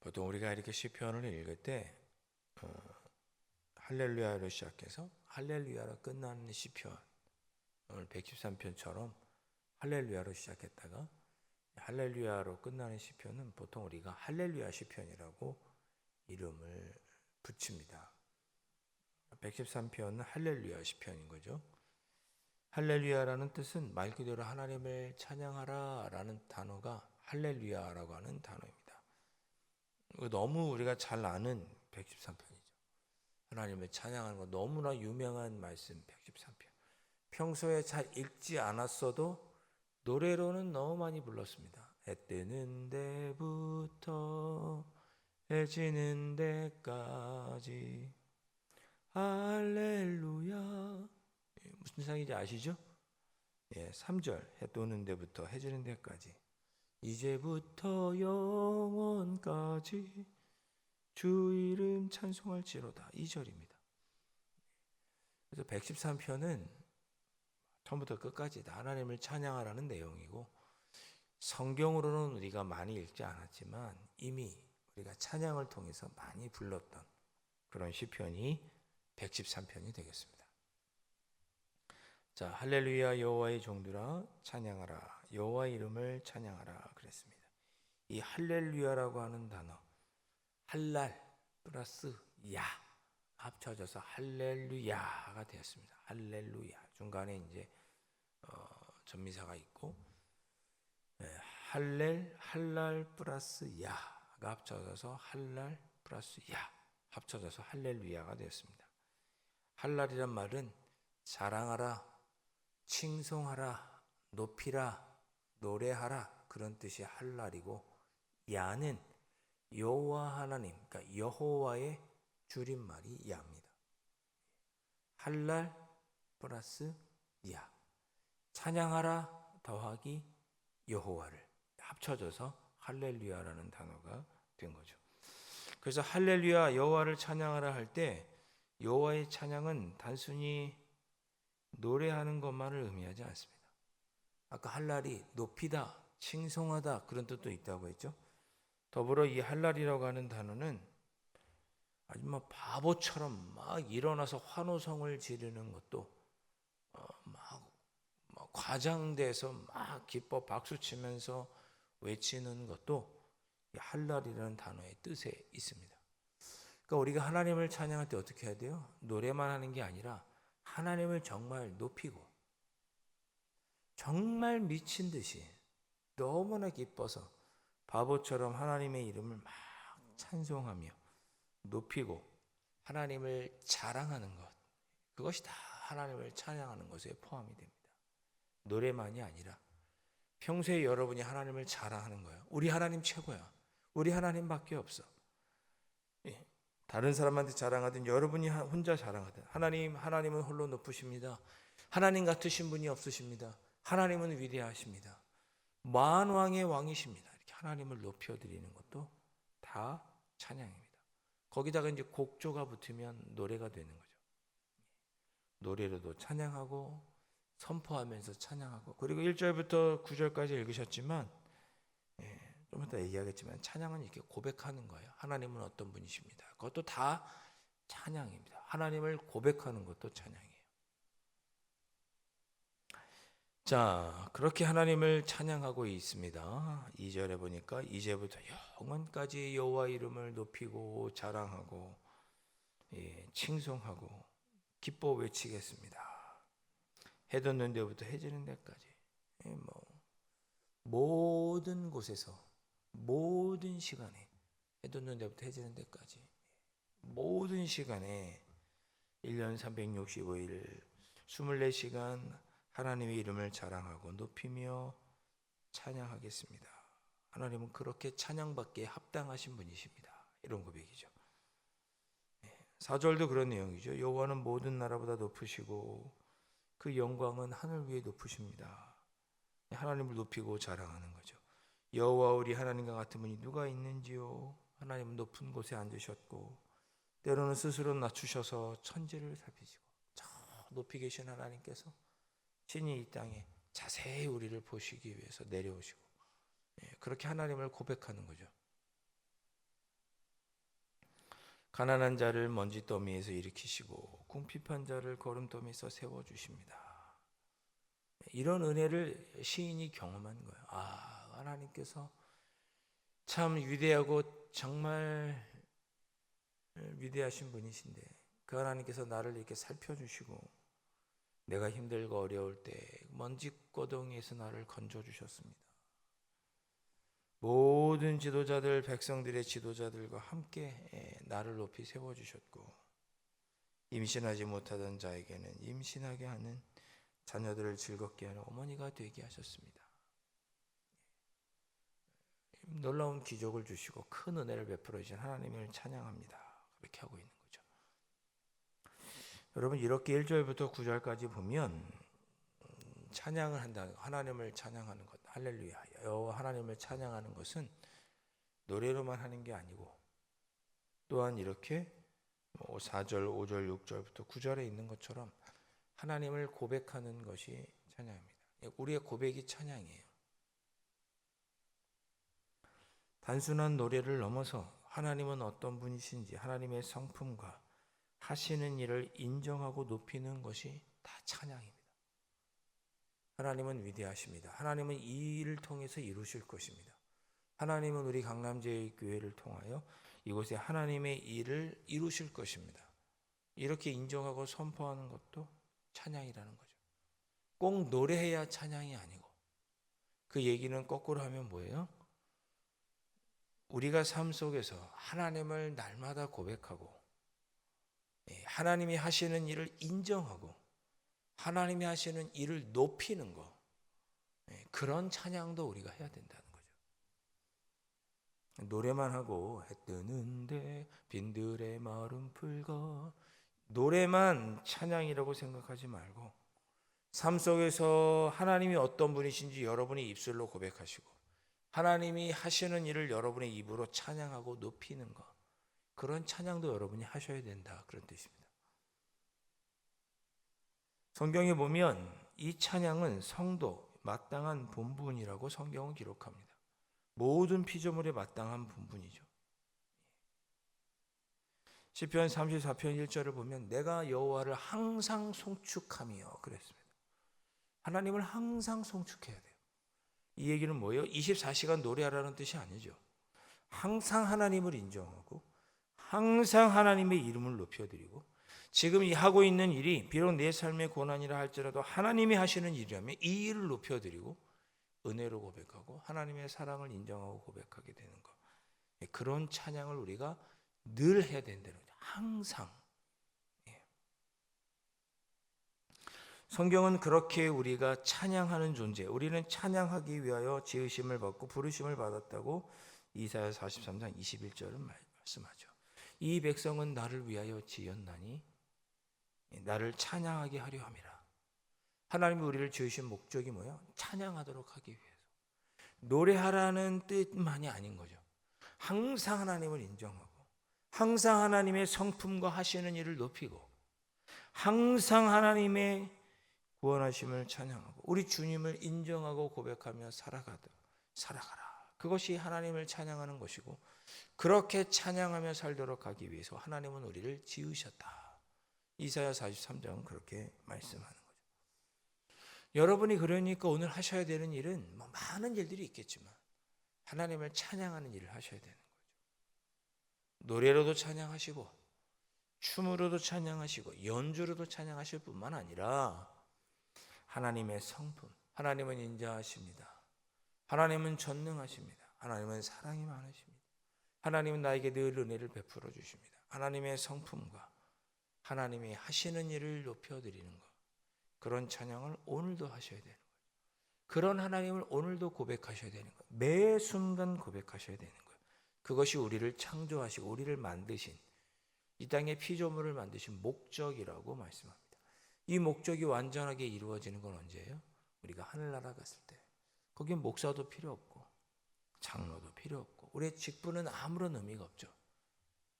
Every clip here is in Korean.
보통 우리가 이렇게 시편을 읽을 때 할렐루야로 시작해서 할렐루야로 끝나는 시편, 오늘 113편처럼 할렐루야로 시작했다가 할렐루야로 끝나는 시편은 보통 우리가 할렐루야 시편이라고 이름을 붙입니다. 113편은 할렐루야 시편인 거죠. 할렐루야라는 뜻은 말 그대로 하나님을 찬양하라 라는 단어가 할렐루야라고 하는 단어입니다. 너무 우리가 잘 아는 113편이죠. 하나님을 찬양하는 거 너무나 유명한 말씀 113편. 평소에 잘 읽지 않았어도 노래로는 너무 많이 불렀습니다. 해 뜨는 데부터 해 지는 데까지 할렐루야. 무슨 상인지 아시죠? 3절 해 뜨는 데부터 해 지는 데까지 이제부터 영원까지 주 이름 찬송할지로다. 2절입니다. 그래서 113편은 처음부터 끝까지 다 하나님을 찬양하라는 내용이고, 성경으로는 우리가 많이 읽지 않았지만 이미 우리가 찬양을 통해서 많이 불렀던 그런 시편이 113편이 되겠습니다. 자, 할렐루야 여호와의 종들아 찬양하라, 여호와의 이름을 찬양하라 그랬습니다. 이 할렐루야라고 하는 단어, 할랄 플러스 야 합쳐져서 할렐루야가 되었습니다. 할렐루야. 중간에 이제 전미사가 있고, 할랄 플러스 야가 합쳐져서 할랄 플러스 야 합쳐져서 할렐루야가 되었습니다. 할랄이란 말은 자랑하라, 칭송하라, 높이라, 노래하라 그런 뜻이 할랄이고, 야는 여호와 하나님, 그러니까 여호와의 줄임말이 야입니다. 할랄 플러스 야, 찬양하라 더하기 여호와를 합쳐져서 할렐루야라는 단어가 된 거죠. 그래서 할렐루야 여호와를 찬양하라 할 때 여호와의 찬양은 단순히 노래하는 것만을 의미하지 않습니다. 아까 할랄이 높이다, 칭송하다 그런 뜻도 있다고 했죠. 더불어 이 할랄이라고 하는 단어는 아주 바보처럼 막 일어나서 환호성을 지르는 것도, 막 과장돼서 막 기뻐 박수치면서 외치는 것도 이 할랄이라는 단어의 뜻에 있습니다. 그러니까 우리가 하나님을 찬양할 때 어떻게 해야 돼요? 노래만 하는 게 아니라 하나님을 정말 높이고 정말 미친 듯이 너무나 기뻐서 바보처럼 하나님의 이름을 막 찬송하며 높이고 하나님을 자랑하는 것, 그것이 다 하나님을 찬양하는 것에 포함이 됩니다. 노래만이 아니라 평소에 여러분이 하나님을 자랑하는 거예요. 우리 하나님 최고야. 우리 하나님밖에 없어. 다른 사람한테 자랑하든 여러분이 혼자 자랑하든 하나님은 홀로 높으십니다. 하나님 같으신 분이 없으십니다. 하나님은 위대하십니다. 만왕의 왕이십니다. 이렇게 하나님을 높여드리는 것도 다 찬양입니다. 거기다가 이제 곡조가 붙으면 노래가 되는 거죠. 노래로도 찬양하고 선포하면서 찬양하고, 그리고 1절부터 9절까지 읽으셨지만 좀 이따 얘기하겠지만 찬양은 이렇게 고백하는 거예요. 하나님은 어떤 분이십니다. 그것도 다 찬양입니다. 하나님을 고백하는 것도 찬양이에요. 자, 그렇게 하나님을 찬양하고 있습니다. 2절에 보니까 이제부터 영원까지 여호와 이름을 높이고 자랑하고 칭송하고 기뻐 외치겠습니다. 해 돋는 데부터 해 지는 데까지 모든 곳에서 모든 시간에, 해 돋는 데부터 해 지는 데까지 모든 시간에 1년 365일 24시간 하나님의 이름을 자랑하고 높이며 찬양하겠습니다. 하나님은 그렇게 찬양받기에 합당하신 분이십니다. 이런 고백이죠. 4절도 그런 내용이죠. 여호와는 모든 나라보다 높으시고 그 영광은 하늘 위에 높으십니다. 하나님을 높이고 자랑하는 거죠. 여호와 우리 하나님과 같은 분이 누가 있는지요. 하나님은 높은 곳에 앉으셨고 때로는 스스로 낮추셔서 천지를 살피시고, 저 높이 계신 하나님께서 친히 이 땅에 자세히 우리를 보시기 위해서 내려오시고, 그렇게 하나님을 고백하는 거죠. 가난한 자를 먼지더미에서 일으키시고 궁핍한 자를 거름더미에서 세워주십니다. 이런 은혜를 시인이 경험한 거예요. 하나님께서 참 위대하고 정말 위대하신 분이신데 그 하나님께서 나를 이렇게 살펴주시고 내가 힘들고 어려울 때 먼지거덩이에서 나를 건져주셨습니다. 모든 지도자들, 백성들의 지도자들과 함께 나를 높이 세워주셨고 임신하지 못하던 자에게는 임신하게 하는 자녀들을 즐겁게 하는 어머니가 되게 하셨습니다. 놀라운 기적을 주시고 큰 은혜를 베풀어 주신 하나님을 찬양합니다. 그렇게 하고 있는 거죠. 여러분 이렇게 1절부터 9절까지 보면 찬양을 한다. 하나님을 찬양하는 것. 할렐루야. 여호와 하나님을 찬양하는 것은 노래로만 하는 게 아니고 또한 이렇게 4절, 5절, 6절부터 9절에 있는 것처럼 하나님을 고백하는 것이 찬양입니다. 우리의 고백이 찬양이에요. 단순한 노래를 넘어서 하나님은 어떤 분이신지 하나님의 성품과 하시는 일을 인정하고 높이는 것이 다 찬양입니다. 하나님은 위대하십니다. 하나님은 이 일을 통해서 이루실 것입니다. 하나님은 우리 강남제일교회를 통하여 이곳에 하나님의 일을 이루실 것입니다. 이렇게 인정하고 선포하는 것도 찬양이라는 거죠. 꼭 노래해야 찬양이 아니고 그 얘기는 거꾸로 하면 뭐예요? 우리가 삶 속에서 하나님을 날마다 고백하고 하나님이 하시는 일을 인정하고 하나님이 하시는 일을 높이는 것, 그런 찬양도 우리가 해야 된다는 거죠. 노래만 하고 해 뜨는데 빈들의 마른 풀과 노래만 찬양이라고 생각하지 말고 삶 속에서 하나님이 어떤 분이신지 여러분이 입술로 고백하시고 하나님이 하시는 일을 여러분의 입으로 찬양하고 높이는 것, 그런 찬양도 여러분이 하셔야 된다, 그런 뜻입니다. 성경에 보면 이 찬양은 성도 마땅한 본분이라고 성경은 기록합니다. 모든 피조물에 마땅한 본분이죠. 시편 34편 1절을 보면 내가 여호와를 항상 송축하며 그랬습니다. 하나님을 항상 송축해야 돼요. 이 얘기는 뭐예요? 24시간 노래하라는 뜻이 아니죠. 항상 하나님을 인정하고 항상 하나님의 이름을 높여드리고 지금 이 하고 있는 일이 비록 내 삶의 고난이라 할지라도 하나님이 하시는 일이라면 이 일을 높여드리고 은혜로 고백하고 하나님의 사랑을 인정하고 고백하게 되는 것, 그런 찬양을 우리가 늘 해야 된다는 거죠. 항상. 성경은 그렇게 우리가 찬양하는 존재, 우리는 찬양하기 위하여 지으심을 받고 부르심을 받았다고 이사야 43장 21절은 말씀하죠. 이 백성은 나를 위하여 지었나니 나를 찬양하게 하려 함이라. 하나님이 우리를 지으신 목적이 뭐예요? 찬양하도록 하기 위해서. 노래하라는 뜻만이 아닌 거죠. 항상 하나님을 인정하고 항상 하나님의 성품과 하시는 일을 높이고 항상 하나님의 구원하심을 찬양하고 우리 주님을 인정하고 고백하며 살아가라. 그것이 하나님을 찬양하는 것이고 그렇게 찬양하며 살도록 하기 위해서 하나님은 우리를 지으셨다. 이사야 43장은 그렇게 말씀하는 거죠. 여러분이 그러니까 오늘 하셔야 되는 일은 많은 일들이 있겠지만 하나님을 찬양하는 일을 하셔야 되는 거죠. 노래로도 찬양하시고 춤으로도 찬양하시고 연주로도 찬양하실 뿐만 아니라 하나님의 성품, 하나님은 인자하십니다. 하나님은 전능하십니다. 하나님은 사랑이 많으십니다. 하나님은 나에게 늘 은혜를 베풀어 주십니다. 하나님의 성품과 하나님이 하시는 일을 높여드리는 것, 그런 찬양을 오늘도 하셔야 되는 거예요. 그런 하나님을 오늘도 고백하셔야 되는 거예요. 매 순간 고백하셔야 되는 거예요. 그것이 우리를 창조하시고 우리를 만드신 이 땅의 피조물을 만드신 목적이라고 말씀합니다. 이 목적이 완전하게 이루어지는 건 언제예요? 우리가 하늘나라 갔을 때. 거긴 목사도 필요 없고 장로도 필요 없고 우리의 직분은 아무런 의미가 없죠.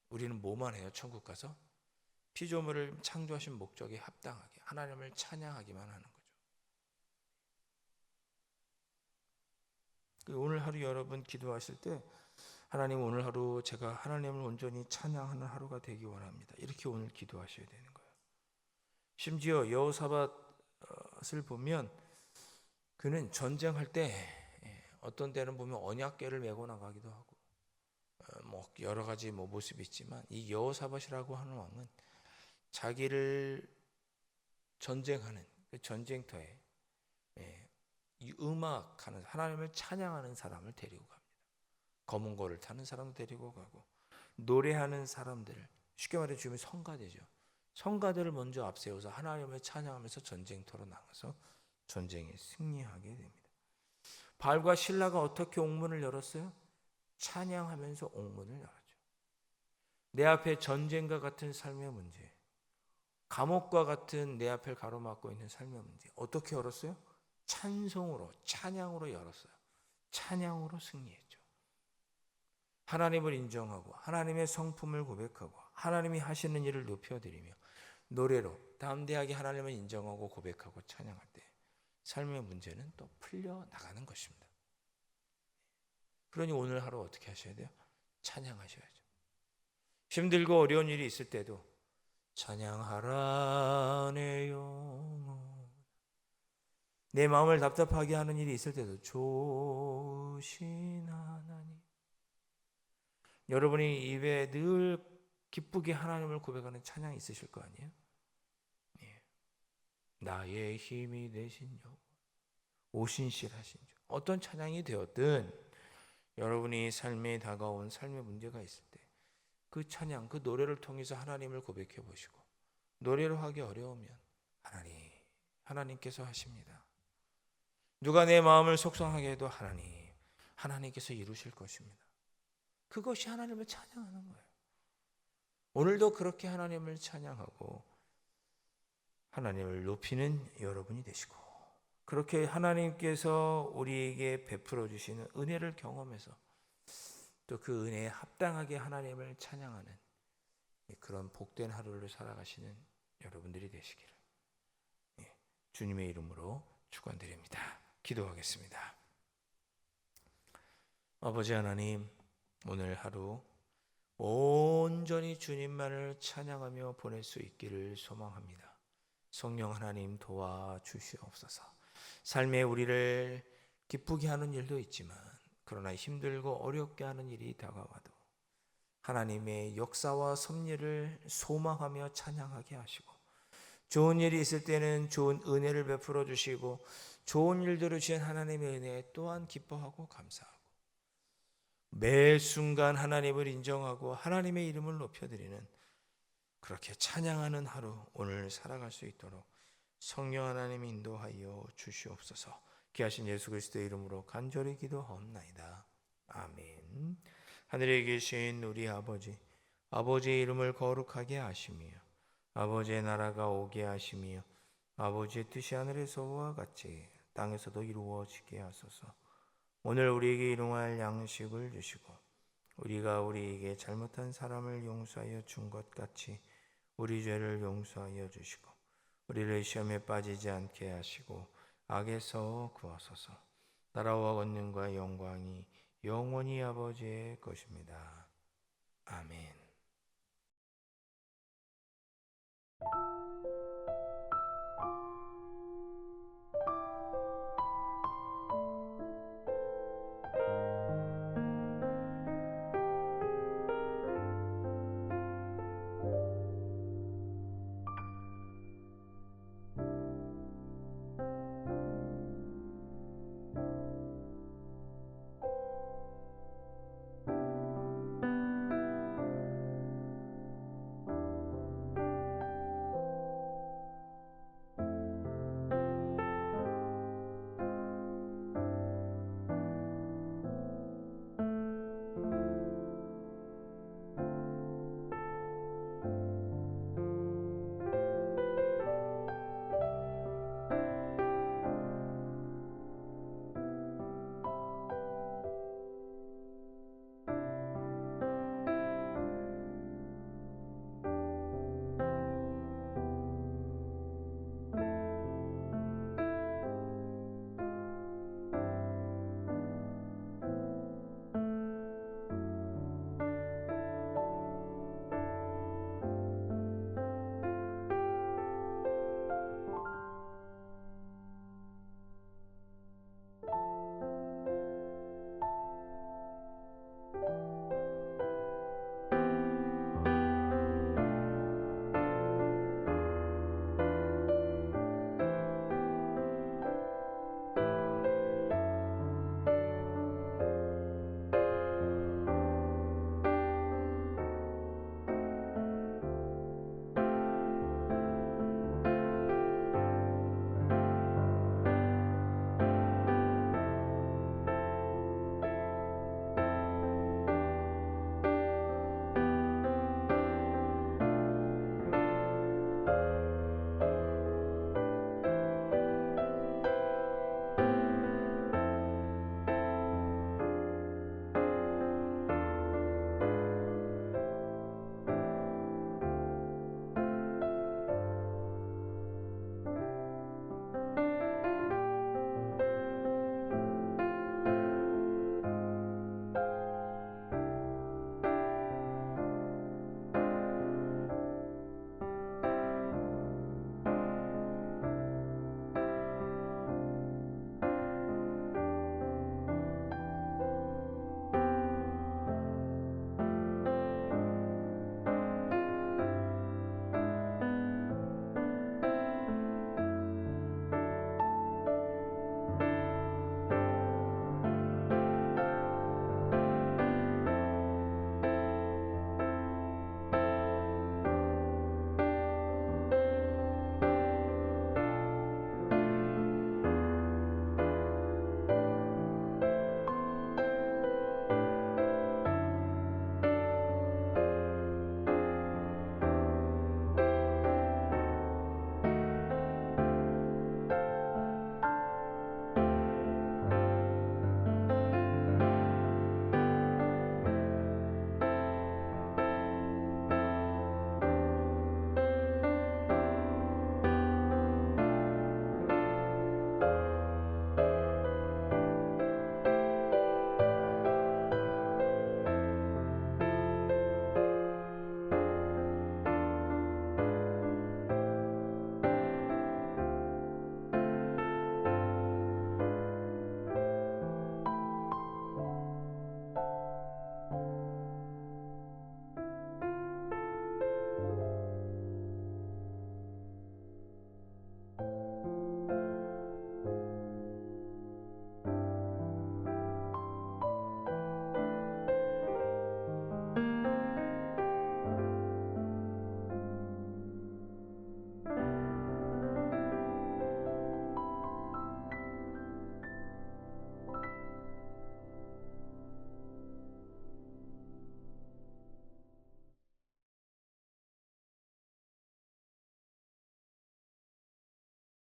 우리는 뭐만 해요? 천국 가서 피조물을 창조하신 목적에 합당하게 하나님을 찬양하기만 하는 거죠. 오늘 하루 여러분 기도하실 때 하나님, 오늘 하루 제가 하나님을 온전히 찬양하는 하루가 되기 원합니다. 이렇게 오늘 기도하셔야 되는 거예요. 심지어 여호사밧을 보면 그는 전쟁할 때 어떤 때는 보면 언약궤를 메고 나가기도 하고 뭐 여러 가지 모습이 있지만, 이 여호사밧이라고 하는 왕은 자기를 전쟁하는 그 전쟁터에 이 음악하는, 하나님을 찬양하는 사람을 데리고 갑니다. 검은 고를 타는 사람도 데리고 가고, 노래하는 사람들을, 쉽게 말해 주면 성가대죠. 성가대를 먼저 앞세워서 하나님을 찬양하면서 전쟁터로 나가서 전쟁에 승리하게 됩니다. 바알과 실라가 어떻게 옥문을 열었어요? 찬양하면서 옥문을 열었죠. 내 앞에 전쟁과 같은 삶의 문제, 감옥과 같은 내 앞을 가로막고 있는 삶의 문제, 어떻게 열었어요? 찬송으로, 찬양으로 열었어요. 찬양으로 승리했죠. 하나님을 인정하고 하나님의 성품을 고백하고 하나님이 하시는 일을 높여드리며 노래로 담대하게 하나님을 인정하고 고백하고 찬양할 때 삶의 문제는 또 풀려나가는 것입니다. 그러니 오늘 하루 어떻게 하셔야 돼요? 찬양하셔야죠. 힘들고 어려운 일이 있을 때도 찬양하라 내 영혼, 내 마음을 답답하게 하는 일이 있을 때도 좋으신 하나님. 여러분이 입에 늘 기쁘게 하나님을 고백하는 찬양이 있으실 거 아니에요? 예. 나의 힘이 되신 여호와, 오신실하신 주. 어떤 찬양이 되었든 여러분이 삶에 다가온 삶의 문제가 있을 때 그 찬양, 그 노래를 통해서 하나님을 고백해 보시고, 노래로 하기 어려우면 하나님께서 하십니다. 누가 내 마음을 속상하게 해도 하나님께서 이루실 것입니다. 그것이 하나님을 찬양하는 거예요. 오늘도 그렇게 하나님을 찬양하고 하나님을 높이는 여러분이 되시고, 그렇게 하나님께서 우리에게 베풀어 주시는 은혜를 경험해서 또 그 은혜에 합당하게 하나님을 찬양하는 그런 복된 하루를 살아가시는 여러분들이 되시기를 주님의 이름으로 축원드립니다. 기도하겠습니다. 아버지 하나님, 오늘 하루 온전히 주님만을 찬양하며 보낼 수 있기를 소망합니다. 성령 하나님 도와주시옵소서. 삶에 우리를 기쁘게 하는 일도 있지만, 그러나 힘들고 어렵게 하는 일이 다가와도 하나님의 역사와 섭리를 소망하며 찬양하게 하시고, 좋은 일이 있을 때는 좋은 은혜를 베풀어 주시고, 좋은 일들을 주신 하나님의 은혜에 또한 기뻐하고 감사하고, 매 순간 하나님을 인정하고 하나님의 이름을 높여드리는 그렇게 찬양하는 하루 오늘 살아갈 수 있도록 성령 하나님 인도하여 주시옵소서. 귀하신 예수 그리스도의 이름으로 간절히 기도하옵나이다. 아멘. 하늘에 계신 우리 아버지, 아버지의 이름을 거룩하게 하시며 아버지의 나라가 오게 하시며 아버지의 뜻이 하늘에서와 같이 땅에서도 이루어지게 하소서. 오늘 우리에게 일용할 양식을 주시고 우리가 우리에게 잘못한 사람을 용서하여 준 것 같이 우리 죄를 용서하여 주시고 우리를 시험에 빠지지 않게 하시고 악에서 구하소서. 나라와 권능과 영광이 영원히 아버지의 것입니다. 아멘.